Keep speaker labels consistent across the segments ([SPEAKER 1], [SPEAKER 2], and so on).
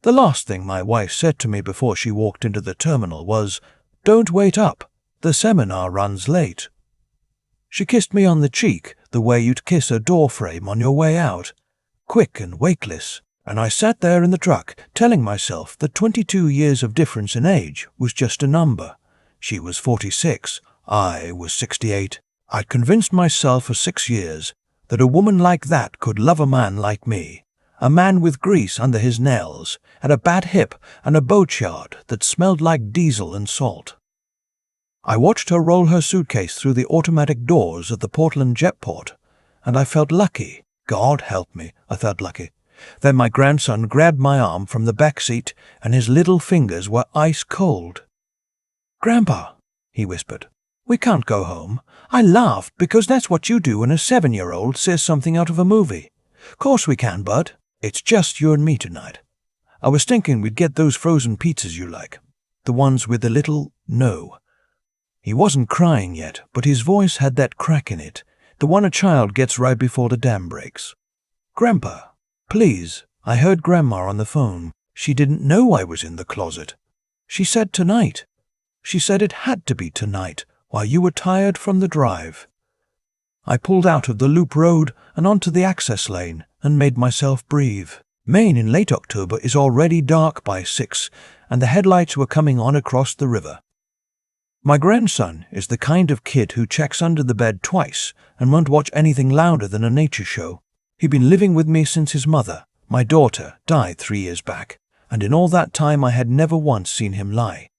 [SPEAKER 1] The last thing my wife said to me before she walked into the terminal was, "Don't wait up. The seminar runs late." She kissed me on the cheek the way you'd kiss a door frame on your way out, quick and weightless, and I sat there in the truck telling myself that 22 years of difference in age was just a number. She was 46, I was 68. I'd convinced myself for 6 years that a woman like that could love a man like me, a man with grease under his nails, and a bad hip and a boatyard that smelled like diesel and salt. I watched her roll her suitcase through the automatic doors of the Portland jetport, and I felt lucky. God help me, I felt lucky. Then my grandson grabbed my arm from the back seat, and his little fingers were ice cold. "Grandpa," he whispered, "we can't go home." I laughed because that's what you do when a 7-year-old says something out of a movie. "Course we can, bud. It's just you and me tonight. I was thinking we'd get those frozen pizzas you like, the ones with the little no." He wasn't crying yet, but his voice had that crack in it, the one a child gets right before the dam breaks. "Grandpa, please." I heard Grandma on the phone. She didn't know I was in the closet. She said tonight. She said it had to be tonight, while you were tired from the drive. I pulled out of the loop road and onto the access lane and made myself breathe. Maine in late October is already dark by 6, and the headlights were coming on across the river. My grandson is the kind of kid who checks under the bed twice and won't watch anything louder than a nature show. He'd been living with me since his mother, my daughter, died 3 years back, and in all that time I had never once seen him lie.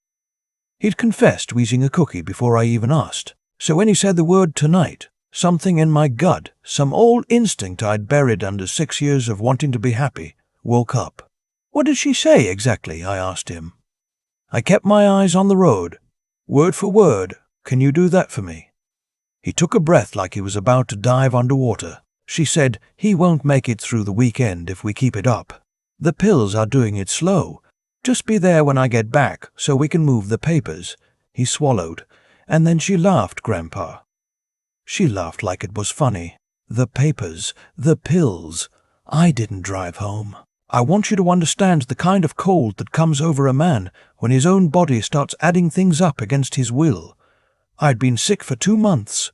[SPEAKER 1] He'd confessed to eating a cookie before I even asked, so when he said the word tonight, something in my gut, some old instinct I'd buried under 6 years of wanting to be happy, woke up. "What did she say exactly?" I asked him. I kept my eyes on the road. "Word for word, can you do that for me?" He took a breath like he was about to dive underwater. She said, "He won't make it through the weekend if we keep it up. The pills are doing it slow. Just be there when I get back so we can move the papers." He swallowed, and then she laughed, Grandpa. She laughed like it was funny. "The papers, the pills. I didn't drive home. I want you to understand the kind of cold that comes over a man when his own body starts adding things up against his will. I'd been sick for 2 months,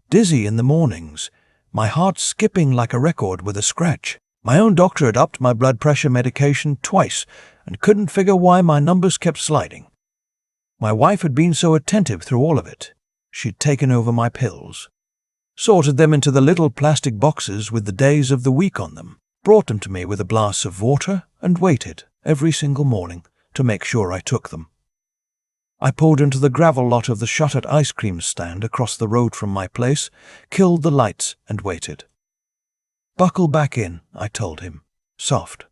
[SPEAKER 1] dizzy in the mornings, my heart skipping like a record with a scratch. My own doctor had upped my blood pressure medication twice and couldn't figure why my numbers kept sliding. My wife had been so attentive through all of it. She'd taken over my pills, sorted them into the little plastic boxes with the days of the week on them, brought them to me with a glass of water, and waited every single morning to make sure I took them. I pulled into the gravel lot of the shuttered ice cream stand across the road from my place, killed the lights, and waited. "Buckle back in," I told him, soft.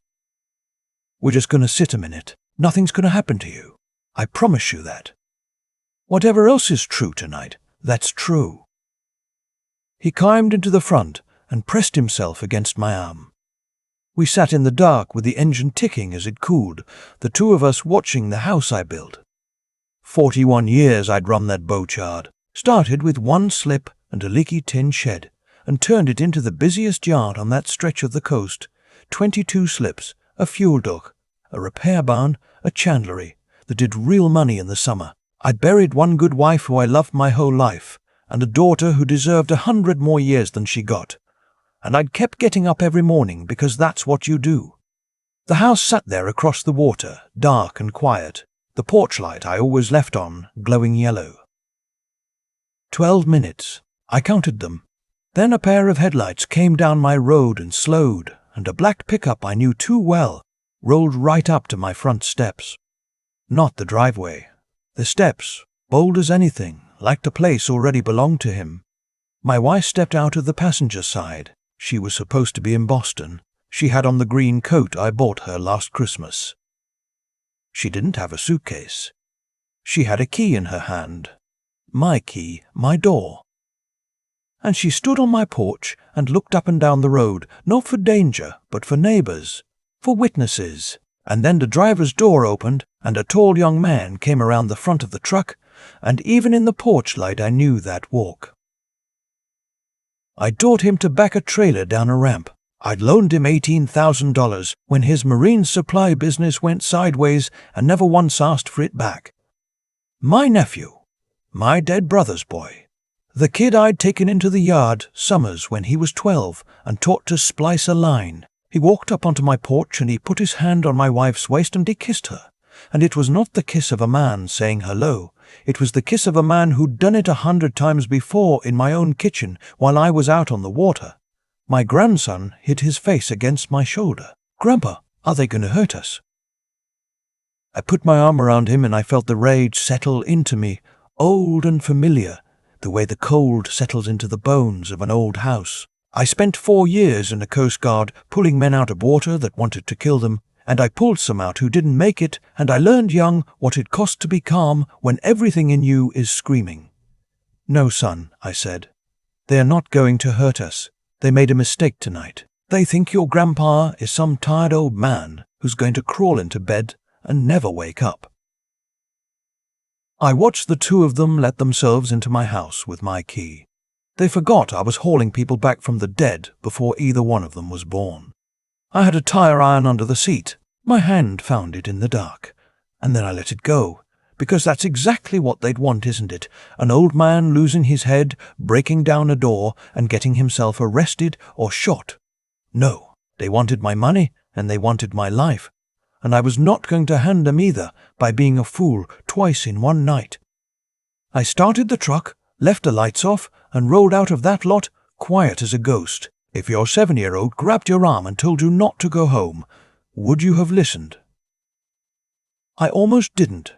[SPEAKER 1] "We're just going to sit a minute. Nothing's going to happen to you. I promise you that. Whatever else is true tonight, that's true." He climbed into the front and pressed himself against my arm. We sat in the dark with the engine ticking as it cooled, the two of us watching the house I built. 41 years I'd run that boatyard, started with 1 slip and a leaky tin shed, and turned it into the busiest yard on that stretch of the coast. 22 slips, a fuel dock, a repair barn, a chandlery that did real money in the summer. I'd buried one good wife who I loved my whole life, and a daughter who deserved 100 more years than she got. And I'd kept getting up every morning because that's what you do. The house sat there across the water, dark and quiet, the porch light I always left on, glowing yellow. 12 minutes. I counted them. Then a pair of headlights came down my road and slowed, and a black pickup I knew too well rolled right up to my front steps. Not the driveway. The steps, bold as anything, like the place already belonged to him. My wife stepped out of the passenger side. She was supposed to be in Boston. She had on the green coat I bought her last Christmas. She didn't have a suitcase. She had a key in her hand. My key, my door. And she stood on my porch and looked up and down the road, not for danger, but for neighbors, for witnesses. And then the driver's door opened, and a tall young man came around the front of the truck, and even in the porch light I knew that walk. I taught him to back a trailer down a ramp. I'd loaned him $18,000 when his marine supply business went sideways and never once asked for it back. My nephew, my dead brother's boy, the kid I'd taken into the yard summers when he was 12 and taught to splice a line. He walked up onto my porch and he put his hand on my wife's waist and he kissed her. And it was not the kiss of a man saying hello. It was the kiss of a man who'd done it 100 times before in my own kitchen while I was out on the water. My grandson hid his face against my shoulder. Grandpa, are they going to hurt us? I put my arm around him and I felt the rage settle into me, old and familiar, the way the cold settles into the bones of an old house. I spent 4 years in the Coast Guard pulling men out of water that wanted to kill them, and I pulled some out who didn't make it, and I learned young what it cost to be calm when everything in you is screaming. No, son, I said. They are not going to hurt us. They made a mistake tonight. They think your grandpa is some tired old man who's going to crawl into bed and never wake up. I watched the two of them let themselves into my house with my key. They forgot I was hauling people back from the dead before either one of them was born. I had a tire iron under the seat. My hand found it in the dark. And then I let it go. Because that's exactly what they'd want, isn't it? An old man losing his head, breaking down a door, and getting himself arrested or shot. No, they wanted my money, and they wanted my life. And I was not going to hand them either by being a fool twice in one night. I started the truck, left the lights off, and rolled out of that lot quiet as a ghost. If your 7-year-old grabbed your arm and told you not to go home, would you have listened? I almost didn't.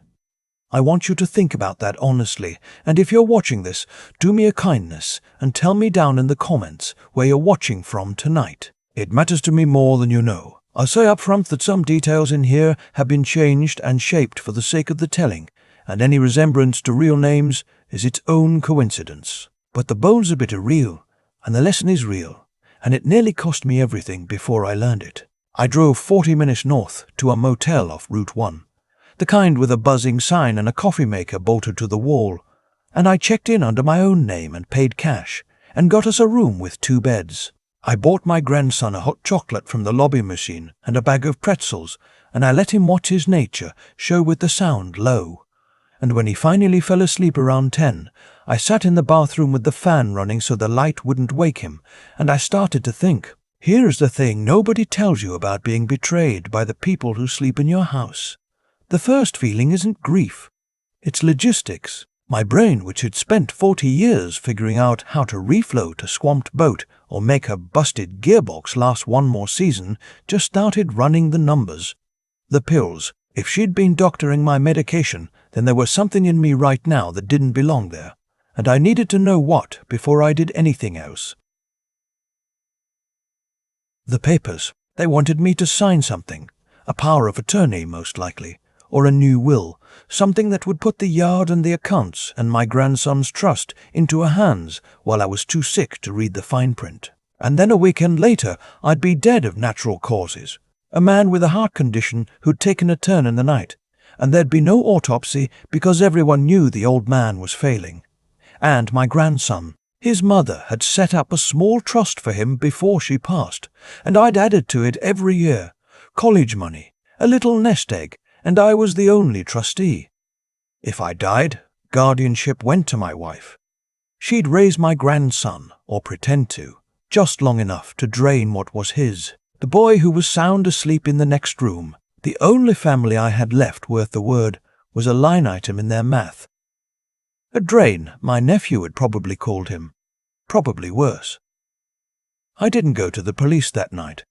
[SPEAKER 1] I want you to think about that honestly, and if you're watching this, do me a kindness and tell me down in the comments where you're watching from tonight. It matters to me more than you know. I'll say up front that some details in here have been changed and shaped for the sake of the telling, and any resemblance to real names is its own coincidence. But the bones of it are real, and the lesson is real, and it nearly cost me everything before I learned it. I drove 40 minutes north to a motel off Route 1. The kind with a buzzing sign and a coffee maker bolted to the wall, and I checked in under my own name and paid cash, and got us a room with 2 beds. I bought my grandson a hot chocolate from the lobby machine and a bag of pretzels, and I let him watch his nature show with the sound low. And when he finally fell asleep around 10, I sat in the bathroom with the fan running so the light wouldn't wake him, and I started to think, here's the thing nobody tells you about being betrayed by the people who sleep in your house. The first feeling isn't grief. It's logistics. My brain, which had spent 40 years figuring out how to refloat a swamped boat or make a busted gearbox last one more season, just started running the numbers. The pills. If she'd been doctoring my medication, then there was something in me right now that didn't belong there, and I needed to know what before I did anything else. The papers. They wanted me to sign something. A power of attorney, most likely. Or a new will, something that would put the yard and the accounts and my grandson's trust into her hands while I was too sick to read the fine print. And then a weekend later, I'd be dead of natural causes. A man with a heart condition who'd taken a turn in the night. And there'd be no autopsy because everyone knew the old man was failing. And my grandson. His mother had set up a small trust for him before she passed, and I'd added to it every year. College money, a little nest egg, and I was the only trustee. If I died, guardianship went to my wife. She'd raise my grandson, or pretend to, just long enough to drain what was his. The boy who was sound asleep in the next room, the only family I had left worth the word, was a line item in their math. A drain, my nephew had probably called him. Probably worse. I didn't go to the police that night,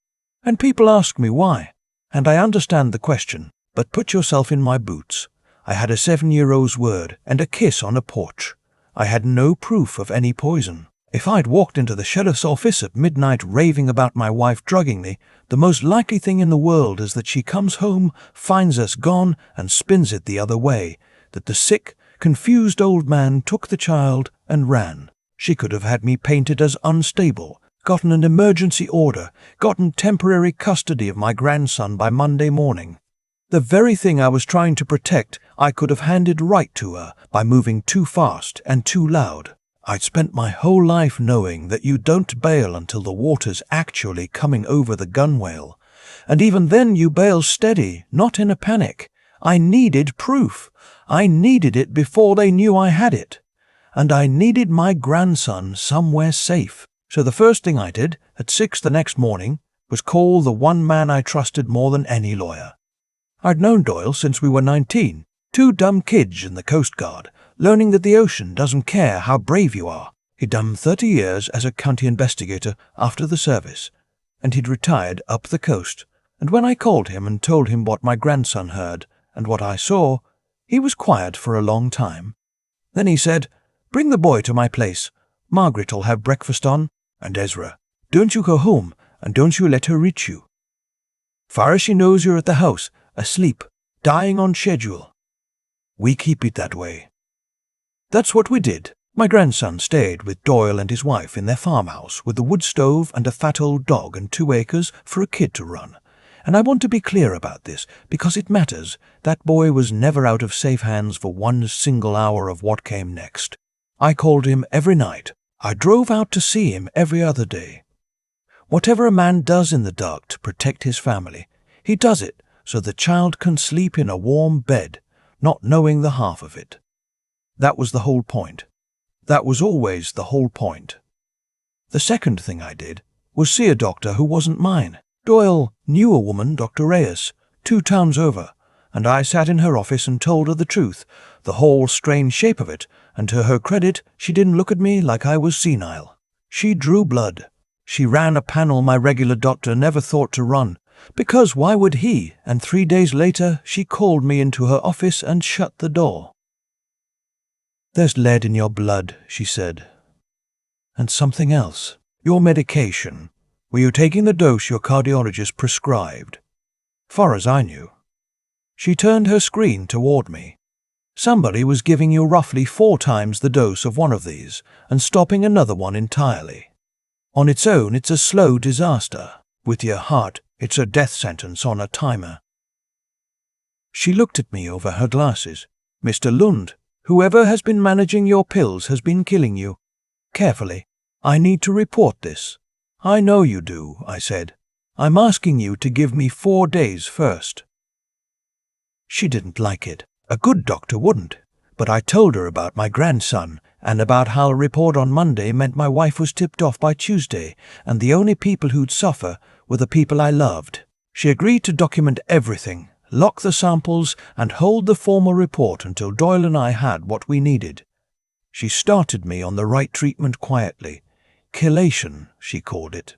[SPEAKER 1] and people ask me why, and I understand the question. But put yourself in my boots. I had a 7-year-old's word and a kiss on a porch. I had no proof of any poison. If I'd walked into the sheriff's office at midnight raving about my wife drugging me, the most likely thing in the world is that she comes home, finds us gone, and spins it the other way, that the sick, confused old man took the child and ran. She could have had me painted as unstable, gotten an emergency order, gotten temporary custody of my grandson by Monday morning. The very thing I was trying to protect, I could have handed right to her by moving too fast and too loud. I'd spent my whole life knowing that you don't bail until the water's actually coming over the gunwale. And even then you bail steady, not in a panic. I needed proof. I needed it before they knew I had it. And I needed my grandson somewhere safe. So the first thing I did, at 6 the next morning, was call the one man I trusted more than any lawyer. I'd known Doyle since we were 19, two dumb kids in the Coast Guard, learning that the ocean doesn't care how brave you are. He'd done 30 years as a county investigator after the service, and he'd retired up the coast. And when I called him and told him what my grandson heard and what I saw, he was quiet for a long time. Then he said, "Bring the boy to my place. Margaret'll have breakfast on, and Ezra, don't you go home, and don't you let her reach you. Far as she knows you're at the house, asleep, dying on schedule. We keep it that way." That's what we did. My grandson stayed with Doyle and his wife in their farmhouse with a wood stove and a fat old dog and 2 acres for a kid to run. And I want to be clear about this because it matters. That boy was never out of safe hands for one single hour of what came next. I called him every night. I drove out to see him every other day. Whatever a man does in the dark to protect his family, he does it so the child can sleep in a warm bed, not knowing the half of it. That was the whole point. That was always the whole point. The second thing I did was see a doctor who wasn't mine. Doyle knew a woman, Dr. Reyes, 2 towns over, and I sat in her office and told her the truth, the whole strange shape of it, and to her credit, she didn't look at me like I was senile. She drew blood. She ran a panel my regular doctor never thought to run, because why would he? And 3 days later, she called me into her office and shut the door. "There's lead in your blood," she said. "And something else. Your medication. Were you taking the dose your cardiologist prescribed?" Far as I knew. She turned her screen toward me. "Somebody was giving you roughly 4 times the dose of one of these and stopping another one entirely. On its own, it's a slow disaster. With your heart, it's a death sentence on a timer." She looked at me over her glasses. "Mr. Lund, whoever has been managing your pills has been killing you. Carefully. I need to report this." "I know you do," I said. "I'm asking you to give me 4 days first." She didn't like it. A good doctor wouldn't. But I told her about my grandson and about how a report on Monday meant my wife was tipped off by Tuesday, and the only people who'd suffer were the people I loved. She agreed to document everything, lock the samples, and hold the formal report until Doyle and I had what we needed. She started me on the right treatment quietly. Chelation, she called it.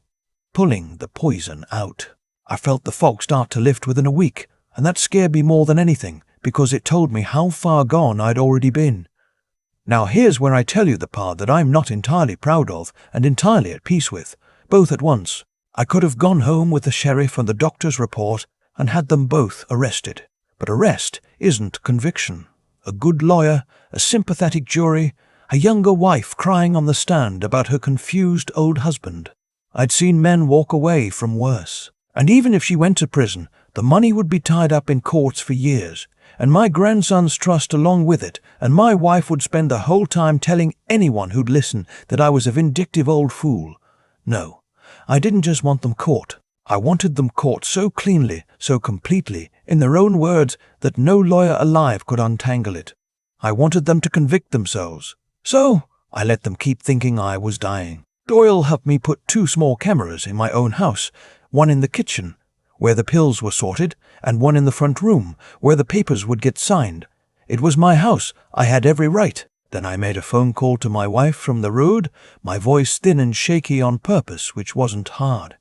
[SPEAKER 1] Pulling the poison out. I felt the fog start to lift within a week, and that scared me more than anything, because it told me how far gone I'd already been. Now here's where I tell you the part that I'm not entirely proud of and entirely at peace with, both at once. I could have gone home with the sheriff and the doctor's report and had them both arrested. But arrest isn't conviction. A good lawyer, a sympathetic jury, a younger wife crying on the stand about her confused old husband. I'd seen men walk away from worse. And even if she went to prison, the money would be tied up in courts for years, and my grandson's trust along with it, and my wife would spend the whole time telling anyone who'd listen that I was a vindictive old fool. No, I didn't just want them caught. I wanted them caught so cleanly, so completely, in their own words, that no lawyer alive could untangle it. I wanted them to convict themselves. So I let them keep thinking I was dying. Doyle helped me put 2 small cameras in my own house, one in the kitchen, where the pills were sorted, and one in the front room, where the papers would get signed. It was my house. I had every right. Then I made a phone call to my wife from the road, my voice thin and shaky on purpose, which wasn't hard.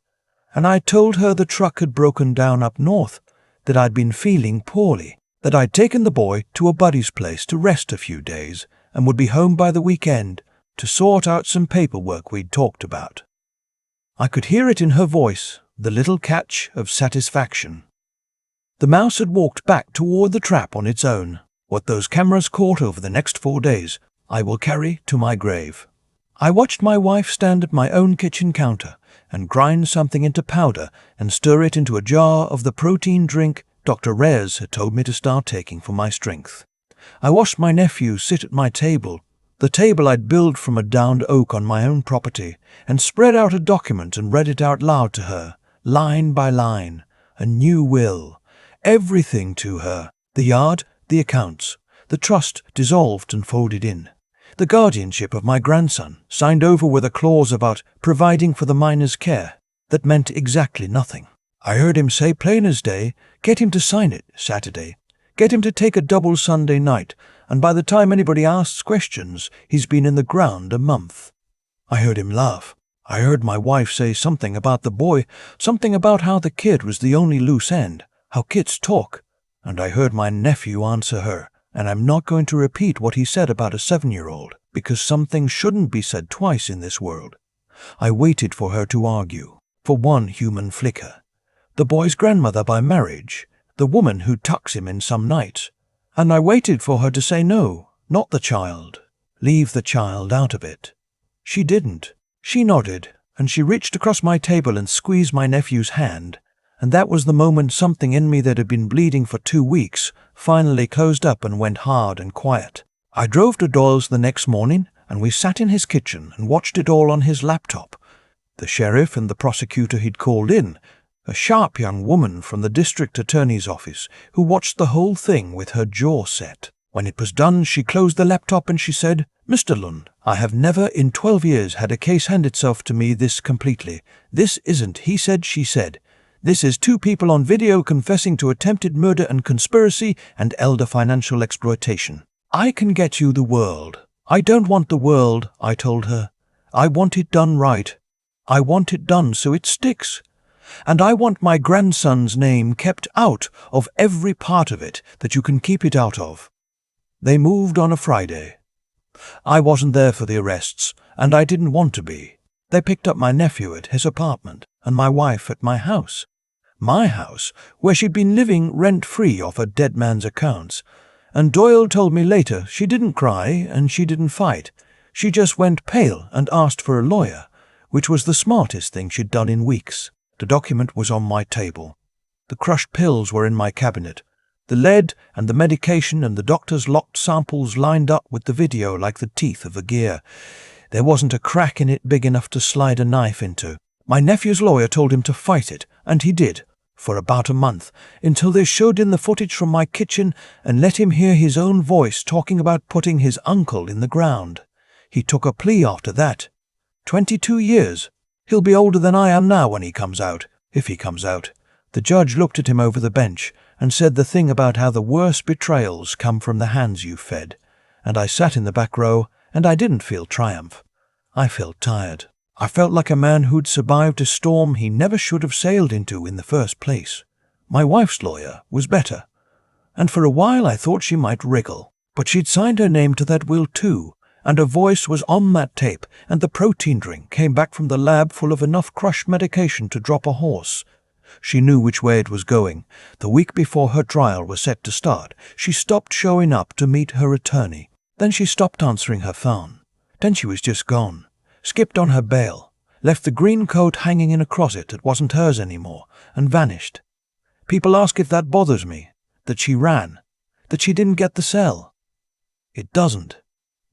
[SPEAKER 1] And I told her the truck had broken down up north, that I'd been feeling poorly, that I'd taken the boy to a buddy's place to rest a few days, and would be home by the weekend to sort out some paperwork we'd talked about. I could hear it in her voice, the little catch of satisfaction. The mouse had walked back toward the trap on its own. What those cameras caught over the next 4 days, I will carry to my grave. I watched my wife stand at my own kitchen counter and grind something into powder and stir it into a jar of the protein drink Dr. Reyes had told me to start taking for my strength. I watched my nephew sit at my table, The table I'd built from a downed oak on my own property, and spread out a document and read it out loud to her, line by line, a new will, everything to her, the yard, the accounts, the trust dissolved and folded in, the guardianship of my grandson signed over with a clause about providing for the minor's care that meant exactly nothing. I heard him say plain as day, get him to sign it Saturday, get him to take a double Sunday night, and by the time anybody asks questions, he's been in the ground a month. I heard him laugh. I heard my wife say something about the boy, something about how the kid was the only loose end, how kids talk, and I heard my nephew answer her, and I'm not going to repeat what he said about a 7-year-old, because some things shouldn't be said twice in this world. I waited for her to argue, for one human flicker. The boy's grandmother by marriage, the woman who tucks him in some nights, and I waited for her to say no, not the child. Leave the child out of it. She didn't. She nodded, and she reached across my table and squeezed my nephew's hand, and that was the moment something in me that had been bleeding for 2 weeks finally closed up and went hard and quiet. I drove to Doyle's the next morning, and we sat in his kitchen and watched it all on his laptop. The sheriff and the prosecutor he'd called in, a sharp young woman from the district attorney's office who watched the whole thing with her jaw set. When it was done, she closed the laptop and she said, "Mr. Lund, I have never in 12 years had a case hand itself to me this completely. This isn't he said, she said. This is 2 people on video confessing to attempted murder and conspiracy and elder financial exploitation. I can get you the world. I don't want the world," I told her. "I want it done right. I want it done so it sticks. And I want my grandson's name kept out of every part of it that you can keep it out of." They moved on a Friday. I wasn't there for the arrests, and I didn't want to be. They picked up my nephew at his apartment and my wife at my house. My house, where she'd been living rent-free off a dead man's accounts. And Doyle told me later she didn't cry and she didn't fight. She just went pale and asked for a lawyer, which was the smartest thing she'd done in weeks. The document was on my table. The crushed pills were in my cabinet. The lead and the medication and the doctor's locked samples lined up with the video like the teeth of a gear. There wasn't a crack in it big enough to slide a knife into. My nephew's lawyer told him to fight it, and he did, for about a month, until they showed in the footage from my kitchen and let him hear his own voice talking about putting his uncle in the ground. He took a plea after that. 22 years. He'll be older than I am now when he comes out, if he comes out. The judge looked at him over the bench and said the thing about how the worst betrayals come from the hands you fed. And I sat in the back row, and I didn't feel triumph. I felt tired. I felt like a man who'd survived a storm he never should have sailed into in the first place. My wife's lawyer was better, and for a while I thought she might wriggle. But she'd signed her name to that will too, and her voice was on that tape, and the protein drink came back from the lab full of enough crushed medication to drop a horse. She knew which way it was going. The week before her trial was set to start, she stopped showing up to meet her attorney. Then she stopped answering her phone. Then she was just gone. Skipped on her bail, left the green coat hanging in a closet that wasn't hers anymore, and vanished. People ask if that bothers me, that she ran, that she didn't get the cell. It doesn't.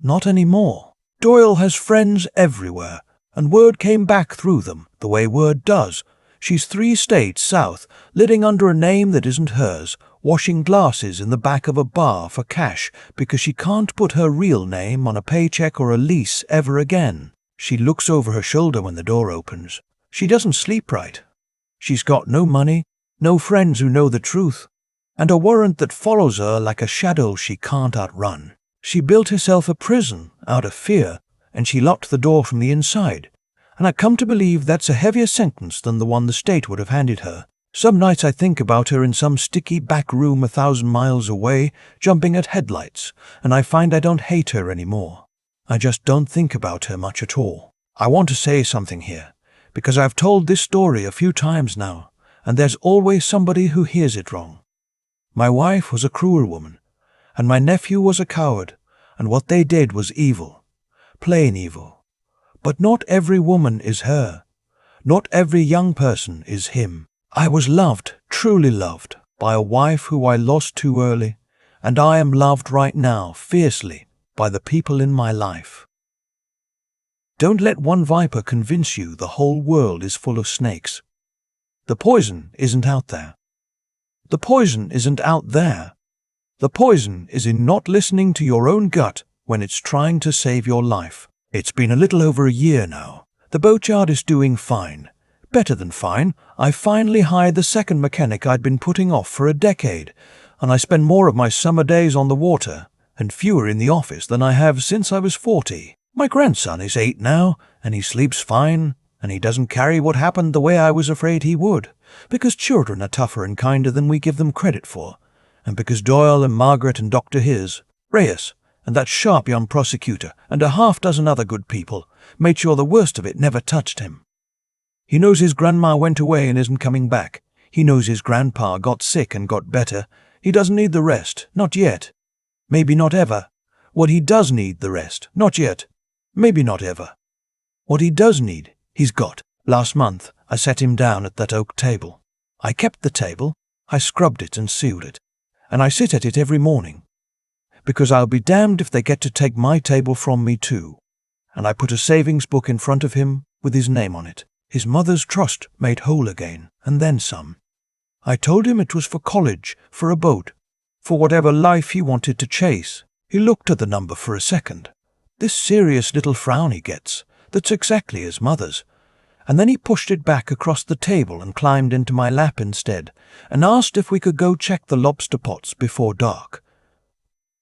[SPEAKER 1] Not anymore. Doyle has friends everywhere, and word came back through them, the way word does. She's 3 states south, living under a name that isn't hers, washing glasses in the back of a bar for cash because she can't put her real name on a paycheck or a lease ever again. She looks over her shoulder when the door opens. She doesn't sleep right. She's got no money, no friends who know the truth, and a warrant that follows her like a shadow she can't outrun. She built herself a prison out of fear, and she locked the door from the inside. And I come to believe that's a heavier sentence than the one the state would have handed her. Some nights I think about her in some sticky back room 1,000 miles away, jumping at headlights, and I find I don't hate her anymore. I just don't think about her much at all. I want to say something here, because I've told this story a few times now, and there's always somebody who hears it wrong. My wife was a cruel woman, and my nephew was a coward, and what they did was evil, plain evil. But not every woman is her. Not every young person is him. I was loved, truly loved, by a wife who I lost too early, and I am loved right now, fiercely, by the people in my life. Don't let one viper convince you the whole world is full of snakes. The poison isn't out there. The poison isn't out there. The poison is in not listening to your own gut when it's trying to save your life. It's been a little over a year now. The boatyard is doing fine. Better than fine. I finally hired the second mechanic I'd been putting off for a decade, and I spend more of my summer days on the water and fewer in the office than I have since I was 40. My grandson is 8 now, and he sleeps fine, and he doesn't carry what happened the way I was afraid he would, because children are tougher and kinder than we give them credit for, and because Doyle and Margaret and Dr. Reyes, and that sharp young prosecutor, and a half-dozen other good people made sure the worst of it never touched him. He knows his grandma went away and isn't coming back. He knows his grandpa got sick and got better. He doesn't need the rest, not yet. Maybe not ever. What he does need the rest, not yet. Maybe not ever. What he does need, he's got. Last month, I set him down at that oak table. I kept the table, I scrubbed it and sealed it, and I sit at it every morning. Because I'll be damned if they get to take my table from me too. And I put a savings book in front of him with his name on it. His mother's trust made whole again, and then some. I told him it was for college, for a boat, for whatever life he wanted to chase. He looked at the number for a second. This serious little frown he gets, that's exactly his mother's. And then he pushed it back across the table and climbed into my lap instead, and asked if we could go check the lobster pots before dark.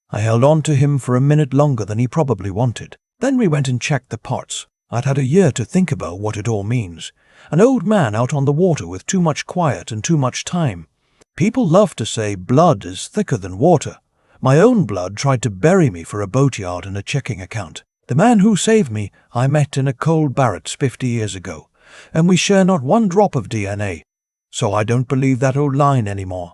[SPEAKER 1] I held on to him for a minute longer than he probably wanted. Then we went and checked the pots. I'd had a year to think about what it all means. An old man out on the water with too much quiet and too much time. People love to say blood is thicker than water. My own blood tried to bury me for a boatyard and a checking account. The man who saved me I met in a coal barracks 50 years ago, and we share not one drop of DNA, so I don't believe that old line anymore.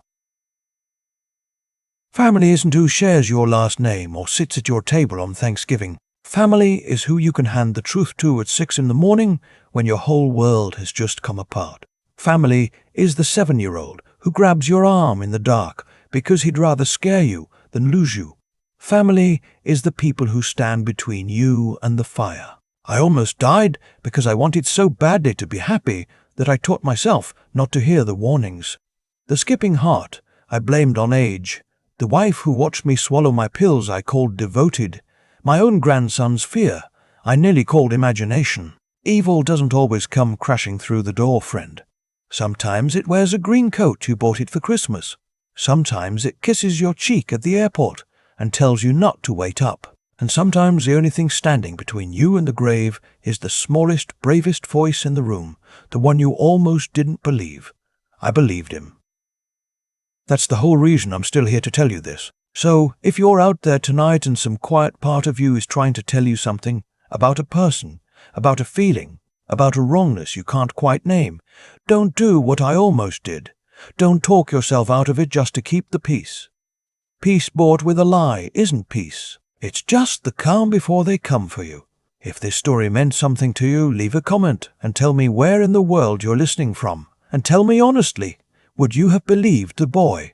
[SPEAKER 1] Family isn't who shares your last name or sits at your table on Thanksgiving. Family is who you can hand the truth to at 6 in the morning when your whole world has just come apart. Family is the 7-year-old who grabs your arm in the dark because he'd rather scare you than lose you. Family is the people who stand between you and the fire. I almost died because I wanted so badly to be happy that I taught myself not to hear the warnings. The skipping heart I blamed on age. The wife who watched me swallow my pills I called devoted. My own grandson's fear I nearly called imagination. Evil doesn't always come crashing through the door, friend. Sometimes it wears a green coat you bought it for Christmas. Sometimes it kisses your cheek at the airport and tells you not to wait up. And sometimes the only thing standing between you and the grave is the smallest, bravest voice in the room, the one you almost didn't believe. I believed him. That's the whole reason I'm still here to tell you this. So, if you're out there tonight and some quiet part of you is trying to tell you something about a person, about a feeling, about a wrongness you can't quite name, don't do what I almost did. Don't talk yourself out of it just to keep the peace. Peace bought with a lie isn't peace. It's just the calm before they come for you. If this story meant something to you, leave a comment and tell me where in the world you're listening from. And tell me honestly, would you have believed the boy?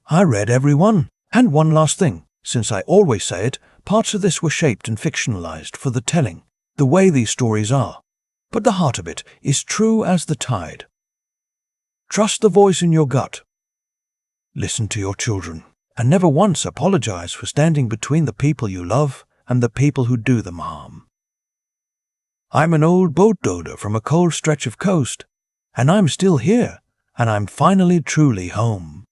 [SPEAKER 1] I read every one. And one last thing, since I always say it, parts of this were shaped and fictionalized for the telling, the way these stories are. But the heart of it is true as the tide. Trust the voice in your gut. Listen to your children, and never once apologize for standing between the people you love and the people who do them harm. I'm an old boat builder from a cold stretch of coast, and I'm still here, and I'm finally truly home.